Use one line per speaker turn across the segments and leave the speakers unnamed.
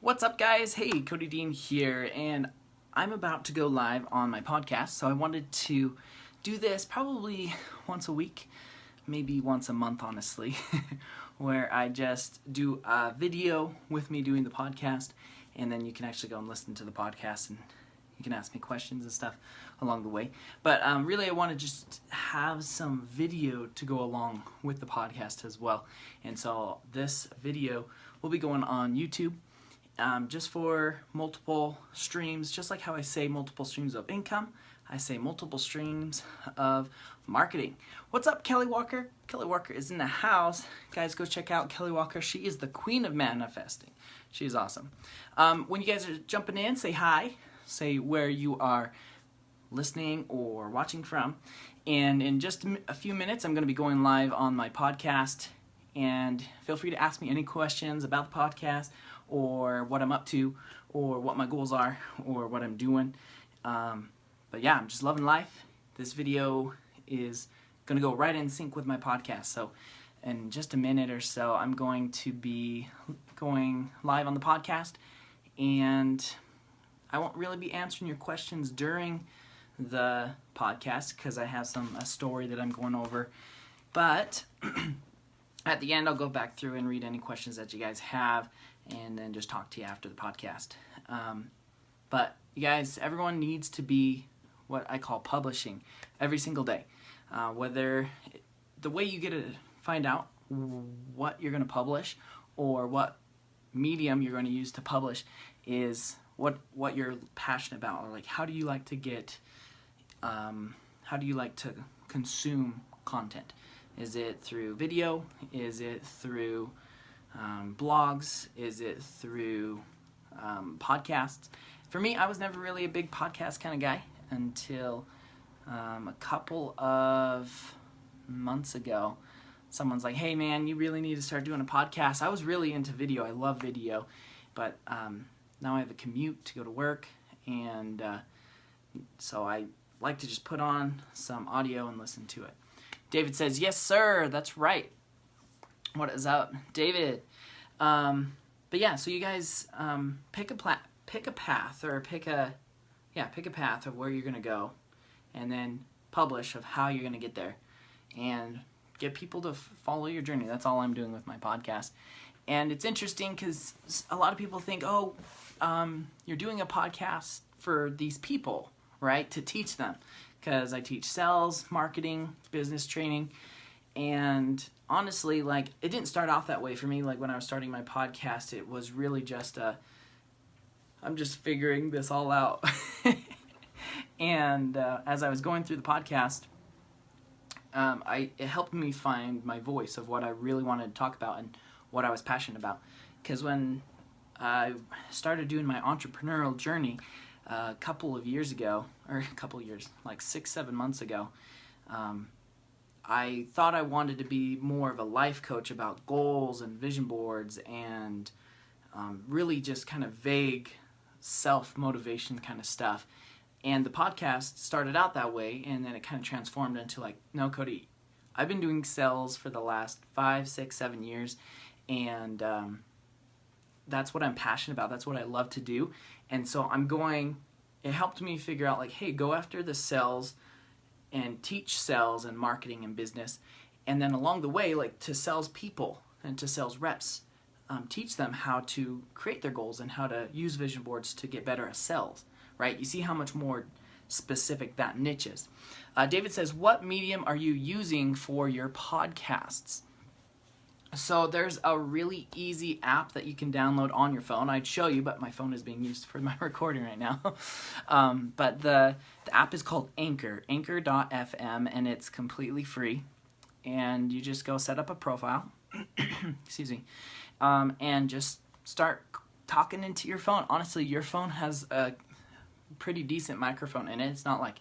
What's up, guys? Hey, Cody Dean here, and I'm about to go live on my podcast, so I wanted to do this probably once a week, maybe once a month, honestly, where I just do a video with me doing the podcast, and then you can actually go and listen to the podcast, and you can ask me questions and stuff along the way. But really, I want to just have some video to go along with the podcast as well, and so this video will be going on YouTube. Just for multiple streams, just like how I say multiple streams of income, I say multiple streams of marketing. What's up, Kelly Walker? Kelly Walker is in the house. Guys, go check out Kelly Walker. She is the queen of manifesting. She's awesome. When you guys are jumping in, say hi. Say where you are listening or watching from. And in just a few minutes, I'm going to be going live on my podcast. And feel free to ask me any questions about the podcast, or what I'm up to, or what my goals are, or what I'm doing. But yeah, I'm just loving life. This video is going to go right in sync with my podcast. So in just a minute or so, I'm going to be going live on the podcast. And I won't really be answering your questions during the podcast because I have a story that I'm going over. But at the end, I'll go back through and read any questions that you guys have, and then just talk to you after the podcast. But you guys, everyone needs to be what I call publishing every single day. Whether the way you get to find out what you're going to publish or what medium you're going to use to publish is what you're passionate about, or like how do you like to consume content? Is it through video? Is it through blogs? Is it through podcasts? For me, I was never really a big podcast kind of guy until a couple of months ago. Someone's like, hey man, you really need to start doing a podcast. I was really into video. I love video. But now I have a commute to go to work, and so I like to just put on some audio and listen to it. David says, yes, sir, that's right. What is up, David? But yeah, so you guys pick a path of where you're going to go, and then publish of how you're going to get there, and get people to follow your journey. That's all I'm doing with my podcast. And it's interesting because a lot of people think, you're doing a podcast for these people, right, to teach them. Because I teach sales, marketing, business training, and honestly, like, it didn't start off that way for me. Like, when I was starting my podcast, it was really just I'm just figuring this all out. And as I was going through the podcast, it helped me find my voice of what I really wanted to talk about and what I was passionate about. Because when I started doing my entrepreneurial journey, a couple of years, like 6-7 months ago, I thought I wanted to be more of a life coach about goals and vision boards and really just kind of vague self-motivation kind of stuff. And the podcast started out that way, and then it kind of transformed into like, no, Cody, I've been doing sales for the last 5, 6, 7 years, and that's what I'm passionate about. That's what I love to do. And so it helped me figure out, like, hey, go after the sales and teach sales and marketing and business. And then along the way, like, to sales people and to sales reps, teach them how to create their goals and how to use vision boards to get better at sales, right? You see how much more specific that niche is. David says, what medium are you using for your podcasts? So there's a really easy app that you can download on your phone. I'd show you, but my phone is being used for my recording right now. But the app is called Anchor, anchor.fm, and it's completely free. And you just go set up a profile, excuse me, and just start talking into your phone. Honestly, your phone has a pretty decent microphone in it. It's not like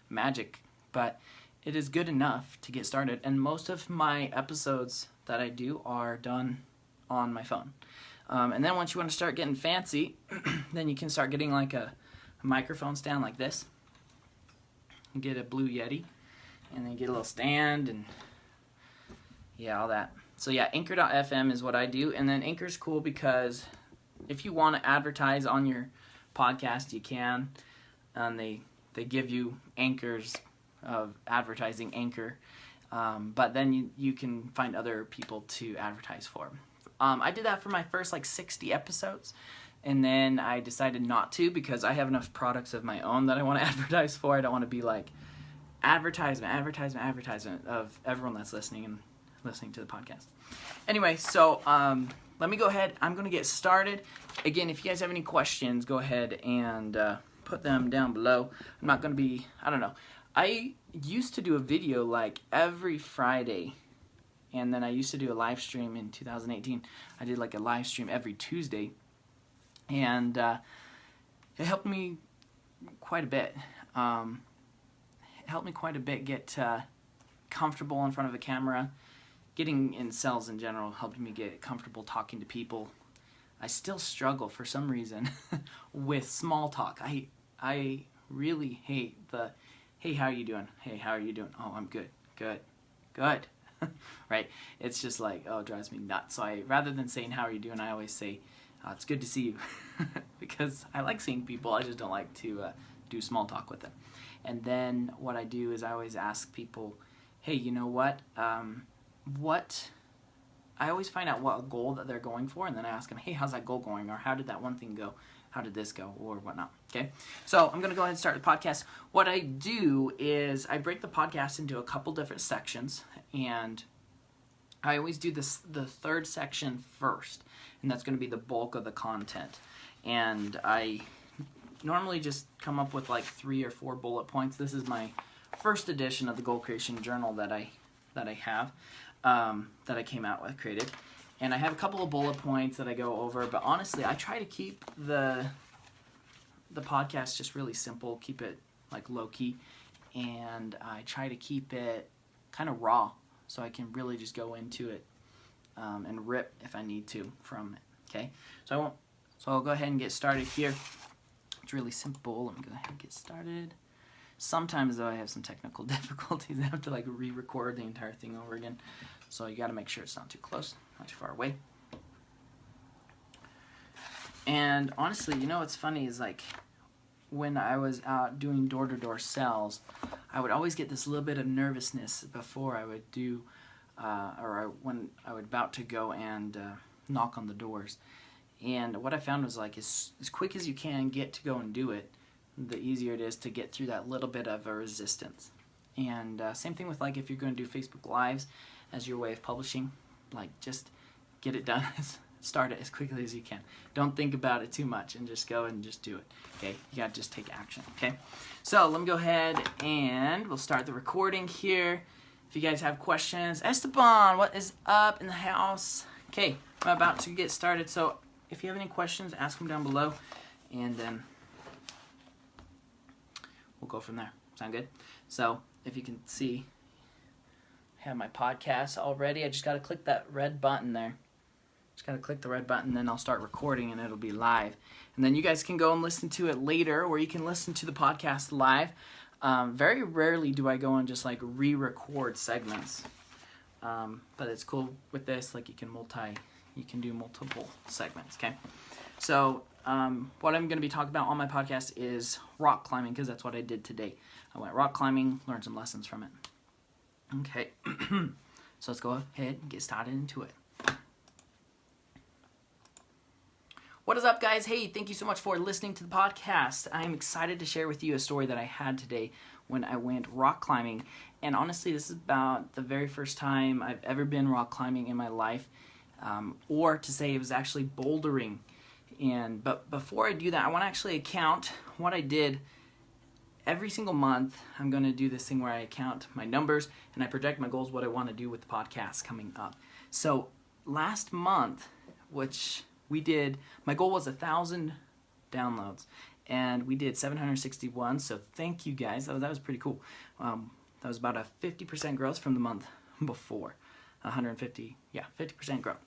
magic, but it is good enough to get started. And most of my episodes that I do are done on my phone. And then once you want to start getting fancy, then you can start getting like a microphone stand like this. You get a Blue Yeti, and then get a little stand, and yeah, all that. So yeah, Anchor.fm is what I do. And then Anchor's cool because if you want to advertise on your podcast, you can. And they give you anchors of advertising Anchor. But then you can find other people to advertise for. I did that for my first 60 episodes. And then I decided not to because I have enough products of my own that I want to advertise for. I don't want to be advertisement of everyone that's listening to the podcast. Anyway, so let me go ahead. I'm going to get started. Again, if you guys have any questions, go ahead and put them down below. I'm not going to be, I don't know. I used to do a video every Friday, and then I used to do a live stream in 2018. I did a live stream every Tuesday, and it helped me quite a bit. Get comfortable in front of a camera. Getting in sales in general helped me get comfortable talking to people. I still struggle for some reason with small talk. I really hate the, hey, how are you doing? Hey, how are you doing? Oh, I'm good. Right? It's just it drives me nuts. So rather than saying, how are you doing, I always say, it's good to see you. Because I like seeing people. I just don't like to do small talk with them. And then what I do is I always ask people, hey, you know what? I always find out what goal that they're going for, and then I ask them, hey, how's that goal going? Or how did that one thing go? How did this go? Or whatnot. Okay? So I'm going to go ahead and start the podcast. What I do is I break the podcast into a couple different sections, and I always do the third section first, and that's going to be the bulk of the content. And I normally just come up with 3 or 4 bullet points. This is my first edition of the Goal Creation Journal that I have, that I came out with, created. And I have a couple of bullet points that I go over, but honestly, I try to keep the podcast just really simple, keep it low-key, and I try to keep it kind of raw, so I can really just go into it and rip if I need to from it, okay? So I'll go ahead and get started here. It's really simple. Let me go ahead and get started. Sometimes, though, I have some technical difficulties. I have to re-record the entire thing over again. So you got to make sure it's not too close, not too far away. And honestly, what's funny is when I was out doing door-to-door sales, I would always get this little bit of nervousness before I would do, when I would about to go and knock on the doors. And what I found was as quick as you can get to go and do it, the easier it is to get through that little bit of a resistance. And same thing with if you're going to do Facebook Lives as your way of publishing, just get it done. Start it as quickly as you can. Don't think about it too much and just go and just do it. Okay, you gotta just take action. Okay, so let me go ahead and we'll start the recording here. If you guys have questions, Esteban, what is up in the house? Okay, I'm about to get started. So if you have any questions, ask them down below, and then we'll go from there. Sound good? So if you can see, I have my podcast already. I just got to click that red button there. Just got to click the red button, then I'll start recording, and it'll be live. And then you guys can go and listen to it later, or you can listen to the podcast live. Very rarely do I go and just re-record segments. But it's cool with this, you can do multiple segments, okay? So what I'm going to be talking about on my podcast is rock climbing, because that's what I did today. I went rock climbing, learned some lessons from it. Okay, so let's go ahead and get started into it. What is up, guys? Hey, thank you so much for listening to the podcast. I'm excited to share with you a story that I had today when I went rock climbing. And honestly, this is about the very first time I've ever been rock climbing in my life, or to say it was actually bouldering. But before I do that, I want to actually account what I did. Every single month, I'm going to do this thing where I count my numbers and I project my goals, what I want to do with the podcast coming up. So last month, which we did, my goal was 1,000 downloads, and we did 761. So thank you guys. That was pretty cool. That was about a 50% growth from the month before. 50% growth.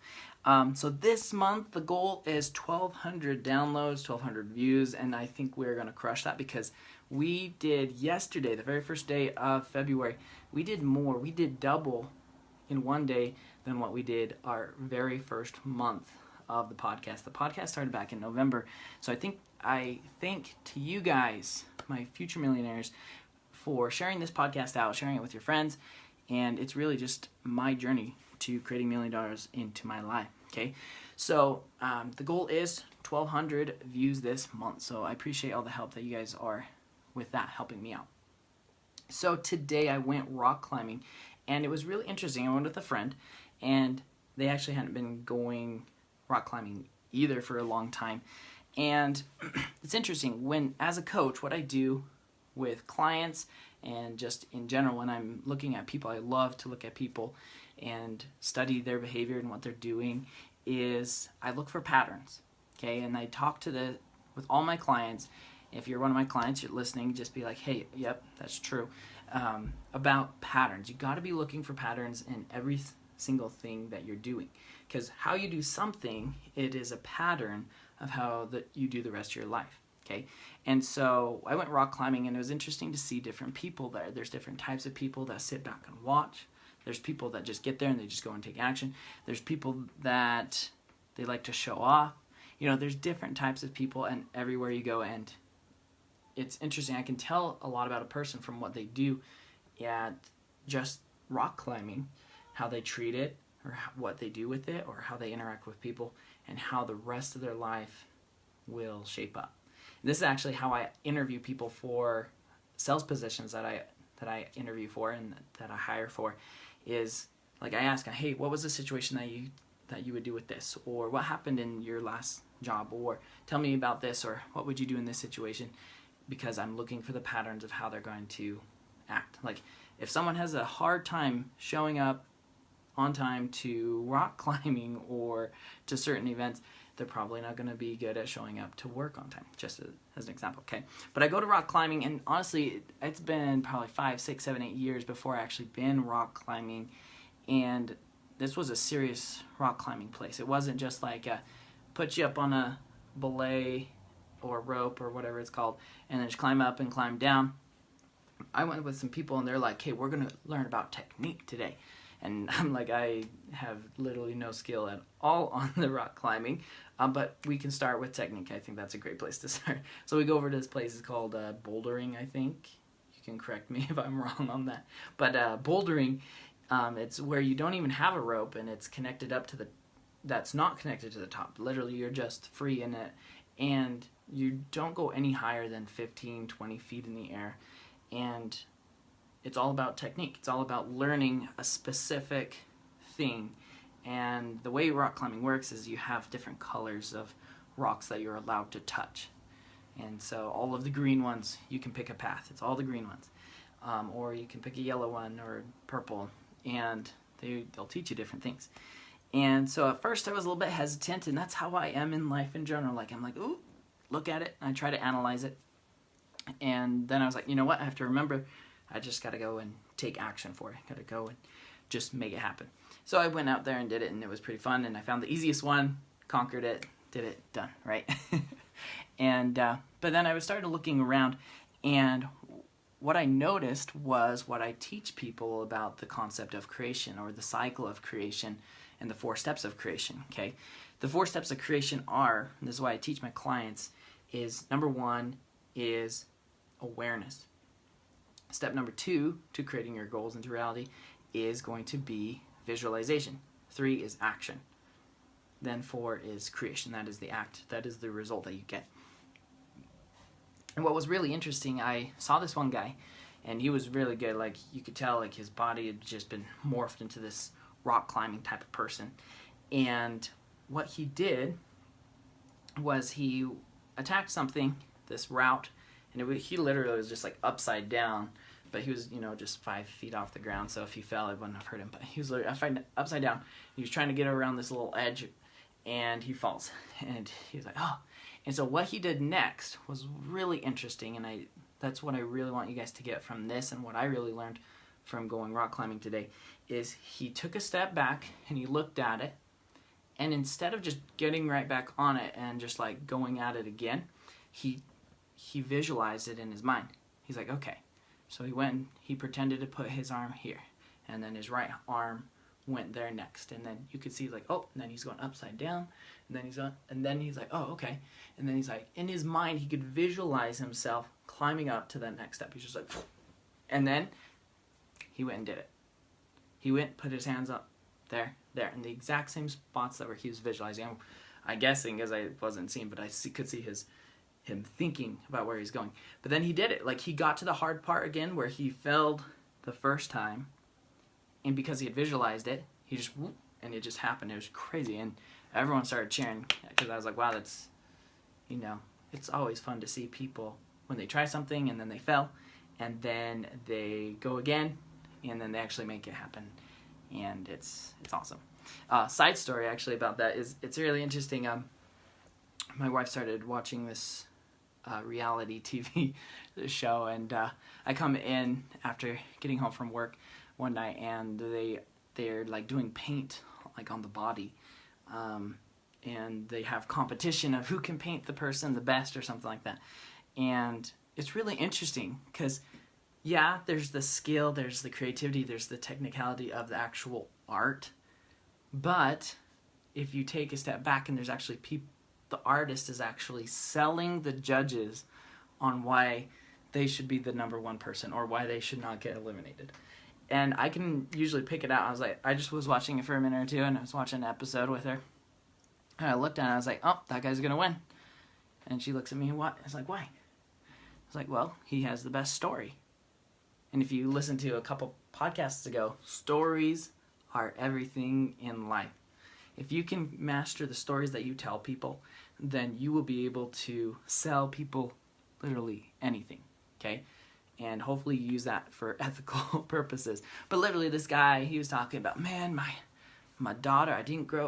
So this month the goal is 1,200 downloads, 1,200 views, and I think we're gonna crush that because we did yesterday, the very first day of February, we did more. We did double in one day than what we did our very first month of the podcast. The podcast started back in November. So I think to you guys, my future millionaires, for sharing this podcast out, sharing it with your friends. And it's really just my journey to creating $1 million into my life. Okay. So the goal is 1,200 views this month. So I appreciate all the help that you guys are with that, helping me out. So today I went rock climbing, and it was really interesting. I went with a friend, and they actually hadn't been going rock climbing either for a long time. And it's interesting, when as a coach, what I do with clients and just in general when I'm looking at people, I love to look at people and study their behavior and what they're doing, is I look for patterns. Okay, and I talk with all my clients. If you're one of my clients, you're listening, just be like, hey, yep, that's true. About patterns. You got to be looking for patterns in every single thing that you're doing, because how you do something, it is a pattern of how you do the rest of your life. Okay, and so I went rock climbing, and it was interesting to see different people there. There's different types of people that sit back and watch. There's people that just get there and they just go and take action. There's people that they like to show off. There's different types of people, and everywhere you go, and it's interesting. I can tell a lot about a person from what they do at just rock climbing, how they treat it, or what they do with it, or how they interact with people, and how the rest of their life will shape up. This is actually how I interview people for sales positions that I interview for and that I hire for. Is like, I ask, hey, what was the situation that you would do with this, or what happened in your last job, or tell me about this, or what would you do in this situation? Because I'm looking for the patterns of how they're going to act. Like, if someone has a hard time showing up on time to rock climbing or to certain events, they're probably not going to be good at showing up to work on time, just as an example. Okay, but I go to rock climbing, and honestly, it's been probably 5, 6, 7, 8 years before I actually been rock climbing, and this was a serious rock climbing place. It wasn't just like put you up on a belay or rope or whatever it's called, and then just climb up and climb down. I went with some people, and they're like, hey, we're going to learn about technique today. And I'm like, I have literally no skill at all on the rock climbing, but we can start with technique. I think that's a great place to start. So we go over to this place. It's called bouldering, I think. You can correct me if I'm wrong on that. But bouldering, it's where you don't even have a rope, and it's connected up to that's not connected to the top. Literally, you're just free in it, and you don't go any higher than 15, 20 feet in the air. And it's all about technique. It's all about learning a specific thing. And the way rock climbing works is you have different colors of rocks that you're allowed to touch. And so all of the green ones, you can pick a path. It's all the green ones. Or you can pick a yellow one or purple. And they'll teach you different things. And so at first I was a little bit hesitant, and that's how I am in life in general. Like, I'm like, ooh, look at it. And I try to analyze it. And then I was like, you know what? I have to remember, I just got to go and take action for it. Got to go and just make it happen. So I went out there and did it, and it was pretty fun. And I found the easiest one, conquered it, did it, done, right? And but then I started looking around, and what I noticed was what I teach people about the concept of creation, or the cycle of creation, and the 4 steps of creation. Okay, the 4 steps of creation are, and this is why I teach my clients, is number 1 is awareness. Step number 2 to creating your goals into reality is going to be visualization. 3 is action. Then 4 is creation. That is the act. That is the result that you get. And what was really interesting, I saw this one guy, and he was really good. Like, you could tell, like, his body had just been morphed into this rock climbing type of person. And what he did was he attacked something, this route, and he literally was just like upside down, but he was, just 5 feet off the ground, so if he fell, it wouldn't have hurt him. But he was literally upside down. He was trying to get around this little edge, and he falls. And he was like, oh. And so what he did next was really interesting, and that's what I really want you guys to get from this, and what I really learned from going rock climbing today, is he took a step back, and he looked at it, and instead of just getting right back on it and just like going at it again, he visualized it in his mind. He's like, okay. So he went and he pretended to put his arm here, and then his right arm went there next. And then you could see like, oh, and then he's going upside down, and then he's like, oh, okay. And then he's like, in his mind, he could visualize himself climbing up to that next step. He's just like, and then he went and did it. He went, put his hands up, there, in the exact same spots that where he was visualizing. I'm guessing because I wasn't seeing, but I could see him thinking about where he's going. But then he did it. Like, he got to the hard part again where he failed the first time, and because he had visualized it, he just, whoop, and it just happened. It was crazy, and everyone started cheering because I was like, wow, that's, it's always fun to see people when they try something and then they fail, and then they go again, and then they actually make it happen, and it's awesome. Side story actually about that is it's really interesting. My wife started watching this reality TV show, and I come in after getting home from work one night, and they're like doing paint like on the body, and they have competition of who can paint the person the best or something like that. And it's really interesting because there's the skill, there's the creativity, there's the technicality of the actual art, but if you take a step back and there's actually the artist is actually selling the judges on why they should be the number one person or why they should not get eliminated. And I can usually pick it out. I just was watching it for a minute or two, and I was watching an episode with her. And I looked at it, and I was like, oh, that guy's going to win. And she looks at me, and what? I was like, why? I was like, well, he has the best story. And if you listen to a couple podcasts ago, stories are everything in life. If you can master the stories that you tell people, then you will be able to sell people literally anything, okay? And hopefully use that for ethical purposes. But literally this guy, he was talking about, man, my daughter,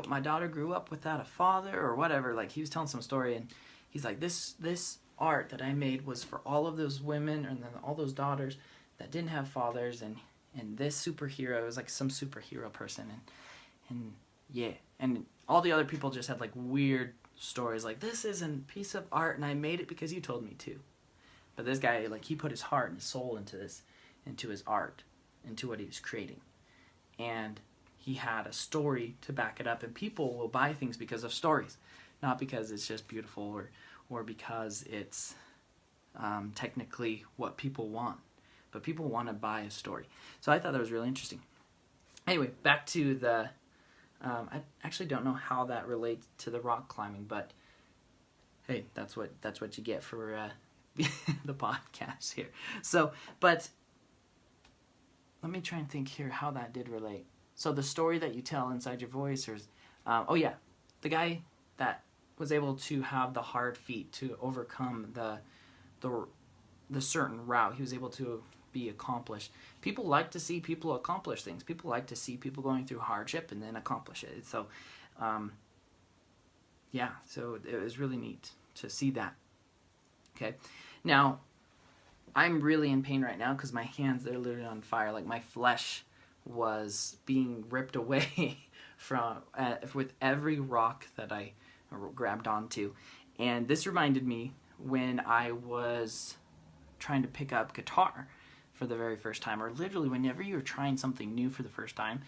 my daughter grew up without a father or whatever. Like, he was telling some story, and he's like, this art that I made was for all of those women and then all those daughters that didn't have fathers, and this superhero was like some superhero person, and all the other people just had like weird stories like, this is a piece of art and I made it because you told me to. But this guy, like, he put his heart and his soul into his art, into what he was creating, and he had a story to back it up. And people will buy things because of stories, not because it's just beautiful or because it's technically what people want. But people want to buy a story. So I thought that was really interesting. Anyway, back to the... I actually don't know how that relates to the rock climbing, but hey, that's what you get for the podcast here. So, but let me try and think here how that did relate. So the story that you tell inside your voice, or the guy that was able to have the hard feat to overcome the certain route, he was able to be accomplished. People like to see people accomplish things. People like to see people going through hardship and then accomplish it. So, so it was really neat to see that. Okay, now I'm really in pain right now because my hands, they're literally on fire. Like, my flesh was being ripped away from with every rock that I grabbed onto. And this reminded me when I was trying to pick up guitar for the very first time, or literally whenever you're trying something new for the first time.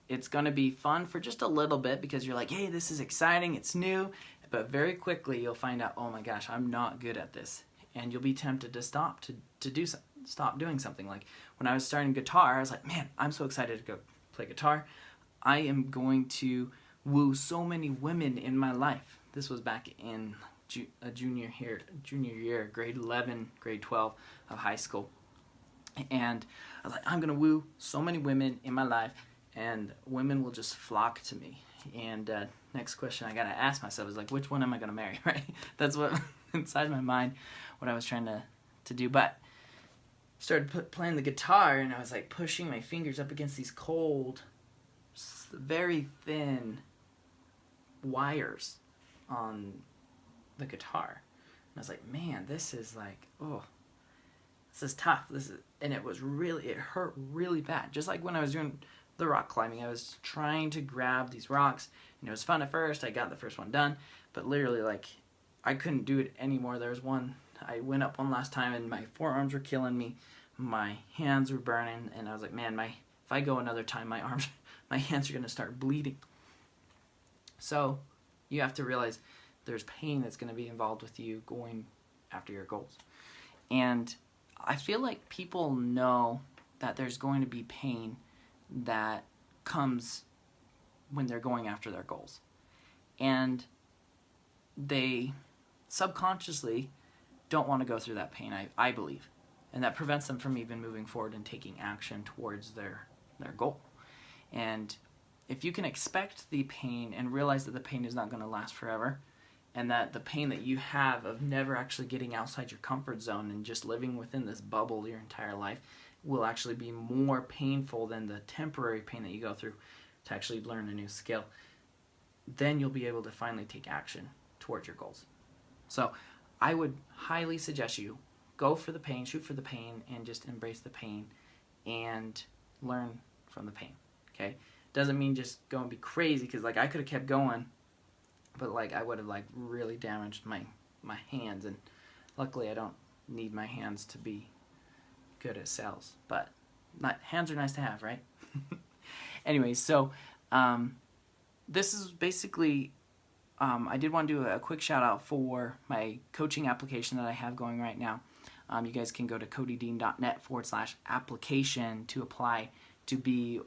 It's going to be fun for just a little bit because you're like, hey, this is exciting, it's new, but very quickly you'll find out, oh my gosh, I'm not good at this, and you'll be tempted to stop doing something. Like, when I was starting guitar, I was like, man, I'm so excited to go play guitar. I am going to woo so many women in my life. This was back in junior year, grade 11, grade 12 of high school. And I was like, I'm going to woo so many women in my life, and women will just flock to me. And next question I got to ask myself is like, which one am I going to marry, right? That's what, inside my mind, what I was trying to do. But started playing the guitar, and I was like pushing my fingers up against these cold, very thin wires on the guitar. And I was like, man, this is like, this is tough. And it hurt really bad. Just like when I was doing the rock climbing, I was trying to grab these rocks, and it was fun at first. I got the first one done, but literally, like, I couldn't do it anymore. There was one, I went up one last time, and my forearms were killing me. My hands were burning, and I was like, man, if I go another time, my arms my hands are going to start bleeding. So you have to realize there's pain that's going to be involved with you going after your goals. And I feel like people know that there's going to be pain that comes when they're going after their goals. And they subconsciously don't want to go through that pain, I believe. And that prevents them from even moving forward and taking action towards their goal. And if you can expect the pain and realize that the pain is not going to last forever, and that the pain that you have of never actually getting outside your comfort zone and just living within this bubble your entire life will actually be more painful than the temporary pain that you go through to actually learn a new skill, then you'll be able to finally take action towards your goals. So I would highly suggest you go for the pain, shoot for the pain, and just embrace the pain and learn from the pain, okay? Doesn't mean just go and be crazy, because like I could have kept going, but like I would have like really damaged my hands, and luckily I don't need my hands to be good at sales, but hands are nice to have, right? Anyways, so this is basically I did want to do a quick shout out for my coaching application that I have going right now. You guys can go to codydean.net/application to apply to be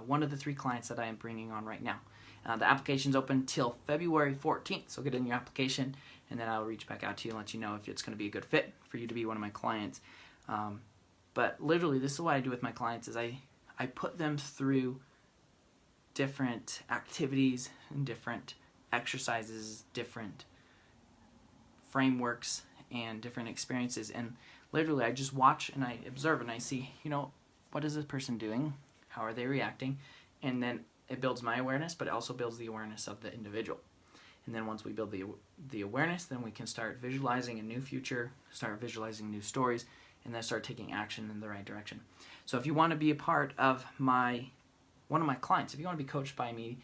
one of the 3 clients that I am bringing on right now. The application's open till February 14th, so get in your application, and then I'll reach back out to you and let you know if it's going to be a good fit for you to be one of my clients. But literally, this is what I do with my clients, is I put them through different activities and different exercises, different frameworks, and different experiences. And literally, I just watch and I observe and I see, what is this person doing? How are they reacting? And then it builds my awareness, but it also builds the awareness of the individual. And then once we build the awareness, then we can start visualizing a new future, start visualizing new stories, and then start taking action in the right direction. So if you want to be a part of one of my clients, if you want to be coached by me,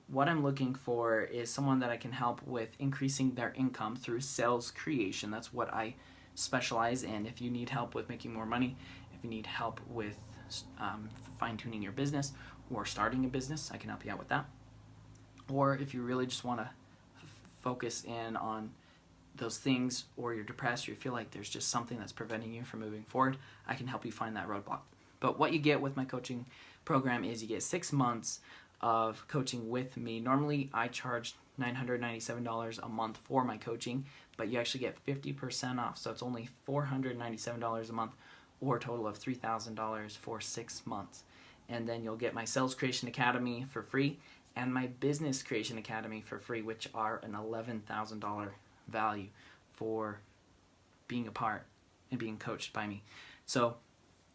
what I'm looking for is someone that I can help with increasing their income through sales creation. That's what I specialize in. If you need help with making more money, if you need help with fine-tuning your business or starting a business, I can help you out with that. Or if you really just want to focus in on those things, or you're depressed, or you feel like there's just something that's preventing you from moving forward, I can help you find that roadblock. But what you get with my coaching program is you get 6 months of coaching with me. Normally, I charge $997 a month for my coaching, but you actually get 50% off, so it's only $497 a month, or a total of $3,000 for 6 months. And then you'll get my Sales Creation Academy for free and my Business Creation Academy for free, which are an $11,000 value for being a part and being coached by me. So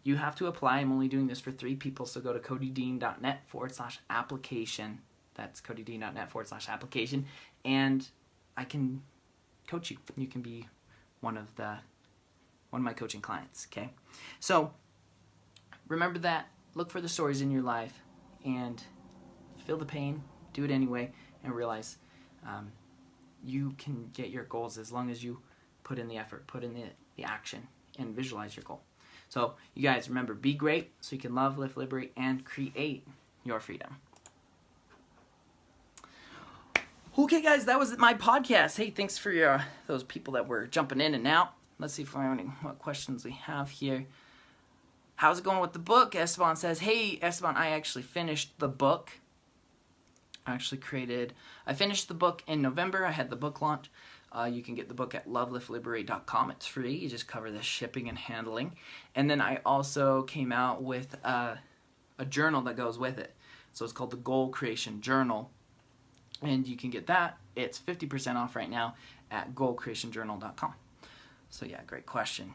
you have to apply. I'm only doing this for 3 people, so go to codydean.net/application. That's codydean.net/application, and I can coach you. You can be one of my coaching clients, okay? So remember that. Look for the stories in your life and feel the pain, do it anyway, and realize you can get your goals as long as you put in the effort, put in the action, and visualize your goal. So you guys remember, be great so you can love, live, liberate, and create your freedom. Okay, guys, that was my podcast. Hey, thanks for those people that were jumping in and out. Let's see what questions we have here. How's it going with the book? Esteban says, hey, Esteban, I actually finished the book. I finished the book in November. I had the book launch. You can get the book at lovelifeliberate.com. It's free. You just cover the shipping and handling. And then I also came out with a journal that goes with it. So it's called the Goal Creation Journal. And you can get that. It's 50% off right now at goalcreationjournal.com. So yeah, great question.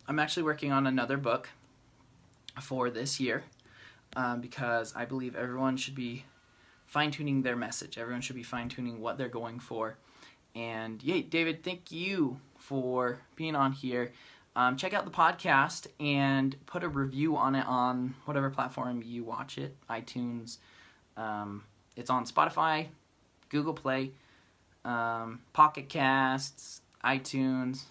I'm actually working on another book for this year because I believe everyone should be fine-tuning their message. Everyone should be fine-tuning what they're going for. And yay, David, thank you for being on here. Check out the podcast and put a review on it on whatever platform you watch it. iTunes. It's on Spotify, Google Play, Pocket Casts, iTunes,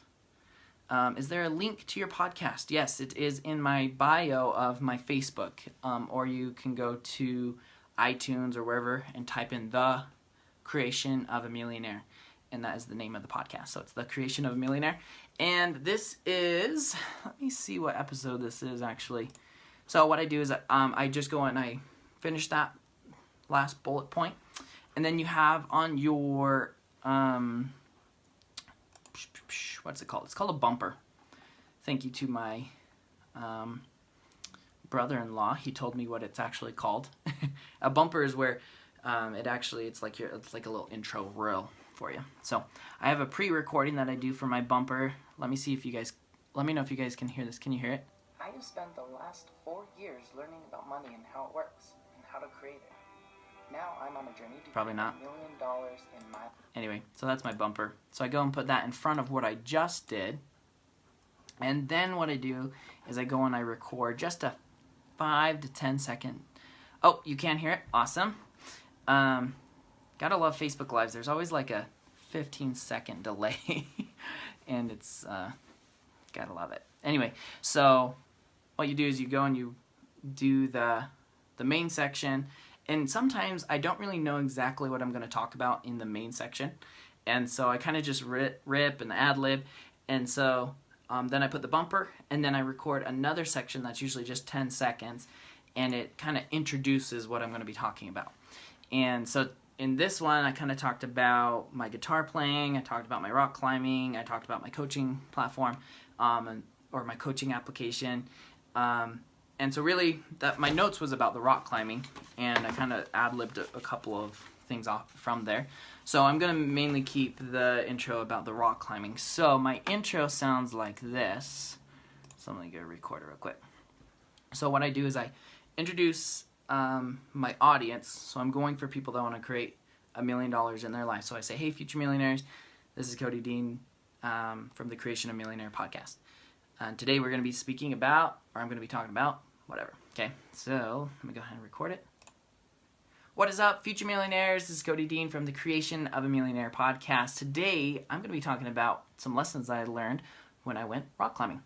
Is there a link to your podcast? Yes, it is in my bio of my Facebook. Or you can go to iTunes or wherever and type in The Creation of a Millionaire. And that is the name of the podcast. So it's The Creation of a Millionaire. And this is, let me see what episode this is actually. So what I do is I just go and I finish that last bullet point. And then you have on your, what's it called? It's called a bumper. Thank you to my brother-in-law. He told me what it's actually called. A bumper is where it's like a little intro reel for you. So I have a pre-recording that I do for my bumper. Let me know if you guys can hear this. Can you hear it?
I have spent the last 4 years learning about money and how it works and how to create it. Now I'm on a journey to
Probably not.
$1 million in my...
Anyway, so that's my bumper. So I go and put that in front of what I just did. And then what I do is I go and I record just a 5 to 10 second. Oh, you can't hear it? Awesome. Gotta love Facebook Lives. There's always like a 15-second delay. And it's, gotta love it. Anyway, so what you do is you go and you do the main section. And sometimes I don't really know exactly what I'm going to talk about in the main section. And so I kind of just rip and ad-lib. And so then I put the bumper, and then I record another section that's usually just 10 seconds. And it kind of introduces what I'm going to be talking about. And so in this one, I kind of talked about my guitar playing. I talked about my rock climbing. I talked about my coaching platform or my coaching application. And so really, my notes was about the rock climbing, and I kind of ad-libbed a couple of things off from there. So I'm going to mainly keep the intro about the rock climbing. So my intro sounds like this. So I'm going to go record it real quick. So what I do is I introduce my audience. So I'm going for people that want to create $1 million in their life. So I say, hey, future millionaires, this is Cody Dean from the Creation of a Millionaire podcast. And today we're going to be speaking about, or I'm going to be talking about, whatever. Okay, so let me go ahead and record it. What is up, future millionaires? This is Cody Dean from the Creation of a Millionaire podcast. Today, I'm going to be talking about some lessons I learned when I went rock climbing.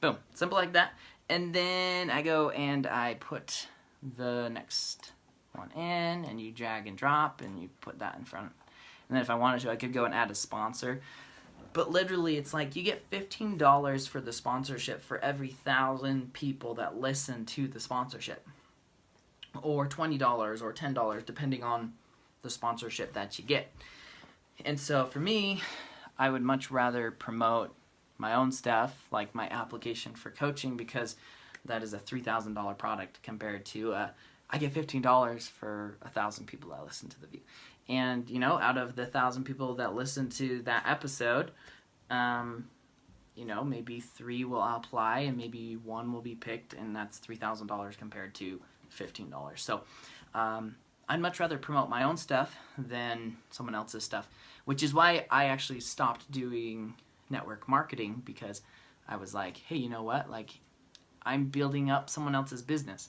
Boom, simple like that. And then I go and I put the next one in, and you drag and drop, and you put that in front. And then if I wanted to, I could go and add a sponsor. But literally, it's like you get $15 for the sponsorship for every 1,000 people that listen to the sponsorship. Or $20 or $10, depending on the sponsorship that you get. And so for me, I would much rather promote my own stuff, like my application for coaching, because that is a $3,000 product compared to I get $15 for 1,000 people that listen to the view. And, you know, out of the 1,000 people that listen to that episode, you know, maybe 3 will apply and maybe 1 will be picked, and that's $3,000 compared to $15. So I'd much rather promote my own stuff than someone else's stuff, which is why I actually stopped doing network marketing, because I was like, hey, you know what? Like, I'm building up someone else's business.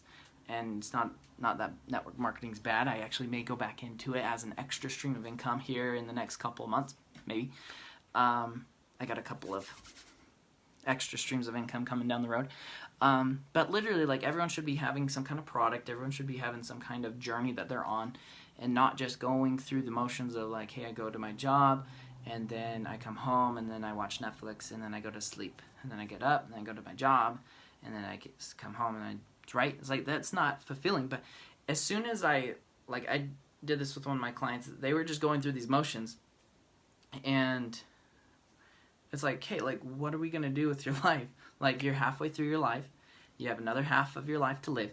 And it's not that network marketing's bad. I actually may go back into it as an extra stream of income here in the next couple of months, maybe. I got a couple of extra streams of income coming down the road. But literally, like, everyone should be having some kind of product. Everyone should be having some kind of journey that they're on, and not just going through the motions of like, hey, I go to my job, and then I come home, and then I watch Netflix, and then I go to sleep, and then I get up, and then I go to my job, and then I come home, and right? It's like, that's not fulfilling. But as soon as I did this with one of my clients, they were just going through these motions, and it's like, hey, like, what are we going to do with your life? Like, you're halfway through your life. You have another half of your life to live.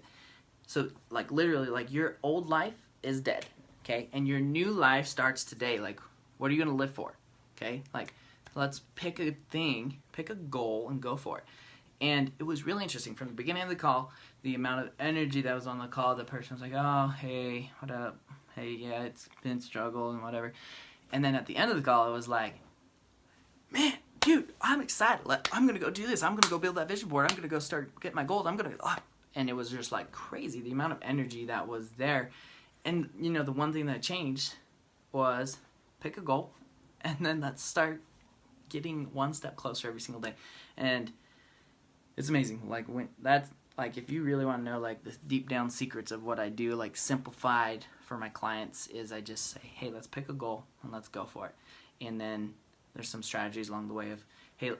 So, like, literally, like, your old life is dead, okay? And your new life starts today. Like, what are you going to live for, okay? Like, let's pick a thing, pick a goal, and go for it. And it was really interesting. From the beginning of the call, the amount of energy that was on the call, the person was like, oh, hey, what up? Hey, yeah, it's been a struggle and whatever. And then at the end of the call, it was like, man, dude, I'm excited. I'm going to go do this. I'm going to go build that vision board. I'm going to go start getting my goals. And it was just like crazy, the amount of energy that was there. And, you know, the one thing that changed was pick a goal, and then let's start getting one step closer every single day. And it's amazing. Like, when that's like, if you really want to know like the deep down secrets of what I do, like simplified for my clients, is I just say, hey, let's pick a goal and let's go for it. And then there's some strategies along the way of, hey,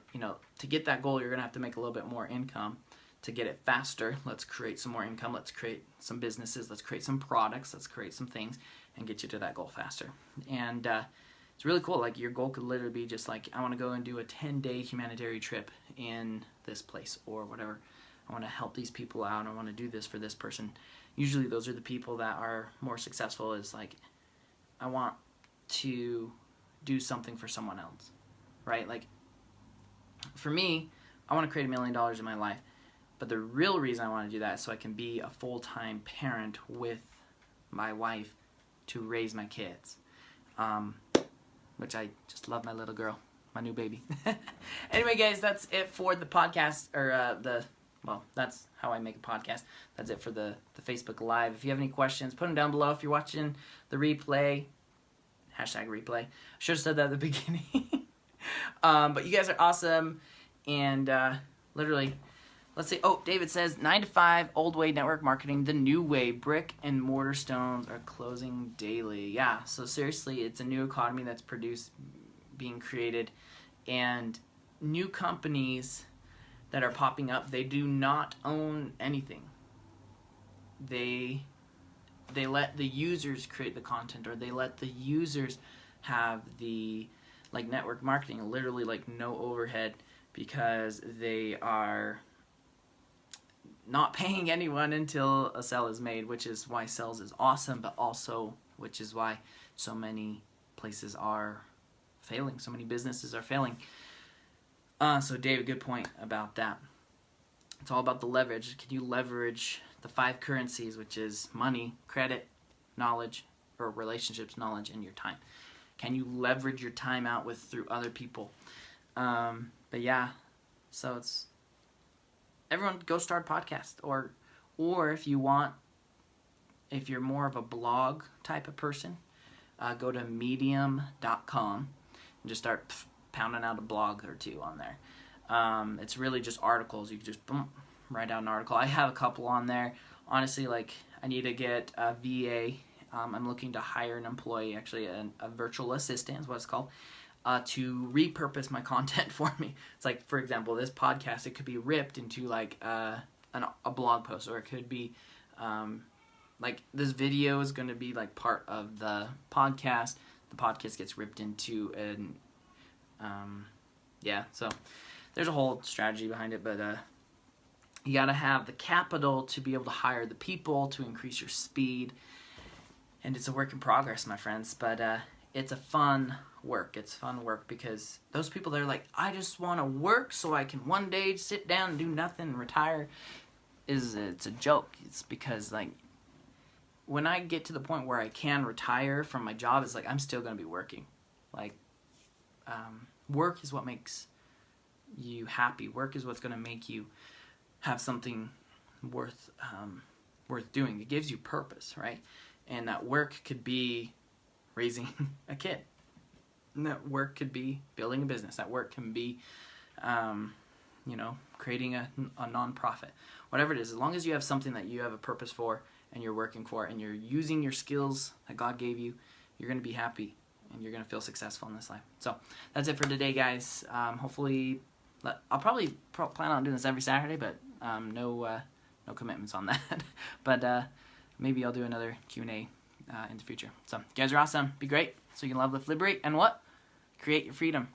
to get that goal, you're gonna have to make a little bit more income. To get it faster, let's create some more income, let's create some businesses, let's create some products, let's create some things, and get you to that goal faster. And it's really cool. Like, your goal could literally be just like, I want to go and do a 10-day humanitarian trip in this place or whatever. I want to help these people out. I want to do this for this person. Usually those are the people that are more successful, is like, I want to do something for someone else, right? Like, for me, I want to create $1 million in my life. But the real reason I want to do that is so I can be a full-time parent with my wife to raise my kids. Which I just love my little girl, my new baby. Anyway, guys, that's it for the podcast, or that's how I make a podcast. That's it for the Facebook Live. If you have any questions, put them down below. If you're watching the replay, #replay. I should have said that at the beginning. But you guys are awesome. And literally, let's see. Oh, David says, 9 to 5, old way network marketing, the new way. Brick and mortar stones are closing daily. Yeah, so seriously, it's a new economy that's being created. And new companies that are popping up, they do not own anything. They let the users create the content, or they let the users have the network marketing, literally like no overhead, because they are not paying anyone until a sale is made, which is why sales is awesome, but also which is why so many places are failing, so many businesses are failing. So David, good point about that. It's all about the leverage. Can you leverage the 5 currencies, which is money, credit, knowledge, or relationships, knowledge, and your time? Can you leverage your time out through other people? But yeah, so it's, everyone go start a podcast, or if you're more of a blog type of person, go to medium.com and just start pounding out a blog or 2 on there. It's really just articles. You can just write out an article. I have a couple on there. Honestly, like, I need to get a VA. I'm looking to hire an employee, actually a virtual assistant is what it's called, to repurpose my content for me. It's like, for example, this podcast, it could be ripped into like a blog post, or it could be like this video is going to be like part of the podcast. The podcast gets ripped into an so there's a whole strategy behind it, but you got to have the capital to be able to hire the people to increase your speed, and it's a work in progress, my friends, but it's a fun work. It's fun work because those people, they're like, I just want to work so I can one day sit down and do nothing and retire. It's a joke. It's because, like, when I get to the point where I can retire from my job, it's like I'm still going to be working. Like, work is what makes you happy. Work is what's going to make you have something worth doing. It gives you purpose, right? And that work could be raising a kid. And that work could be building a business. That work can be, creating a nonprofit. Whatever it is, as long as you have something that you have a purpose for and you're working for and you're using your skills that God gave you, you're going to be happy and you're going to feel successful in this life. So that's it for today, guys. Hopefully, I'll probably plan on doing this every Saturday, but no commitments on that. But maybe I'll do another Q&A in the future. So you guys are awesome. Be great. So you can love, live, liberate, and what? Create your freedom.